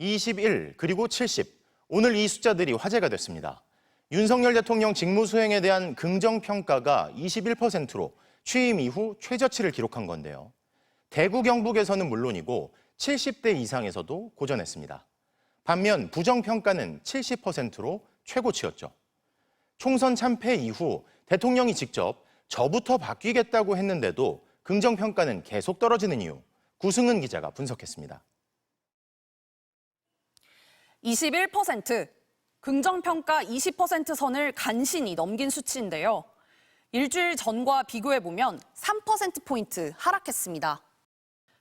21 그리고 70. 오늘 이 숫자들이 화제가 됐습니다. 윤석열 대통령 직무수행에 대한 긍정평가가 21%로 취임 이후 최저치를 기록한 건데요. 대구 경북에서는 물론이고 70대 이상에서도 고전했습니다. 반면 부정평가는 70%로 최고치였죠. 총선 참패 이후 대통령이 직접 저부터 바뀌겠다고 했는데도 긍정평가는 계속 떨어지는 이유, 구승은 기자가 분석했습니다. 21%, 긍정평가 20% 선을 간신히 넘긴 수치인데요. 일주일 전과 비교해보면 3%포인트 하락했습니다.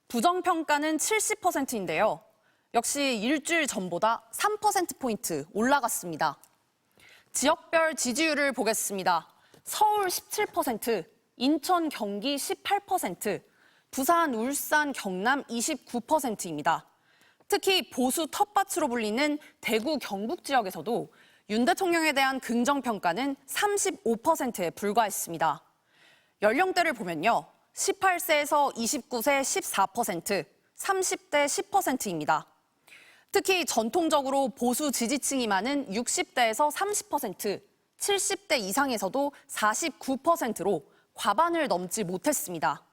부정평가는 70%인데요. 역시 일주일 전보다 3%포인트 올라갔습니다. 지역별 지지율을 보겠습니다. 서울 17%, 인천, 경기 18%, 부산, 울산, 경남 29%입니다. 특히 보수 텃밭으로 불리는 대구, 경북 지역에서도 윤 대통령에 대한 긍정평가는 35%에 불과했습니다. 연령대를 보면요. 18세에서 29세 14%, 30대 10%입니다. 특히 전통적으로 보수 지지층이 많은 60대에서 30%, 70대 이상에서도 49%로 과반을 넘지 못했습니다.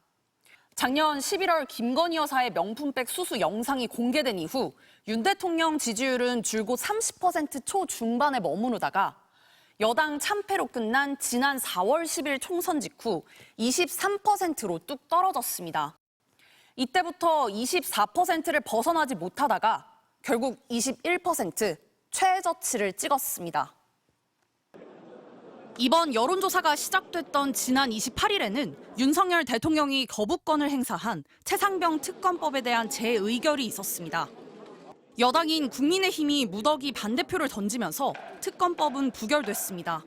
작년 11월 김건희 여사의 명품백 수수 영상이 공개된 이후 윤 대통령 지지율은 줄곧 30% 초중반에 머무르다가 여당 참패로 끝난 지난 4월 10일 총선 직후 23%로 뚝 떨어졌습니다. 이때부터 24%를 벗어나지 못하다가 결국 21% 최저치를 찍었습니다. 이번 여론조사가 시작됐던 지난 28일에는 윤석열 대통령이 거부권을 행사한 최상병 특검법에 대한 재의결이 있었습니다. 여당인 국민의힘이 무더기 반대표를 던지면서 특검법은 부결됐습니다.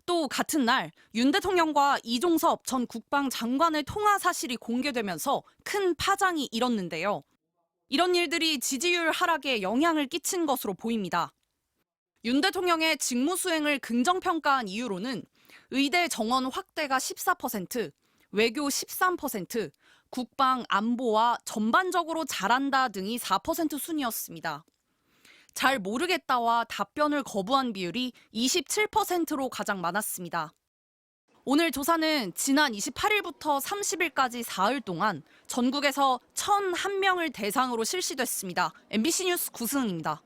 또 같은 날 윤 대통령과 이종섭 전 국방장관의 통화 사실이 공개되면서 큰 파장이 일었는데요. 이런 일들이 지지율 하락에 영향을 끼친 것으로 보입니다. 윤 대통령의 직무 수행을 긍정평가한 이유로는 의대 정원 확대가 14%, 외교 13%, 국방, 안보와 전반적으로 잘한다 등이 4% 순이었습니다. 잘 모르겠다와 답변을 거부한 비율이 27%로 가장 많았습니다. 오늘 조사는 지난 28일부터 30일까지 사흘 동안 전국에서 1,001명을 대상으로 실시됐습니다. MBC 뉴스 구승은입니다.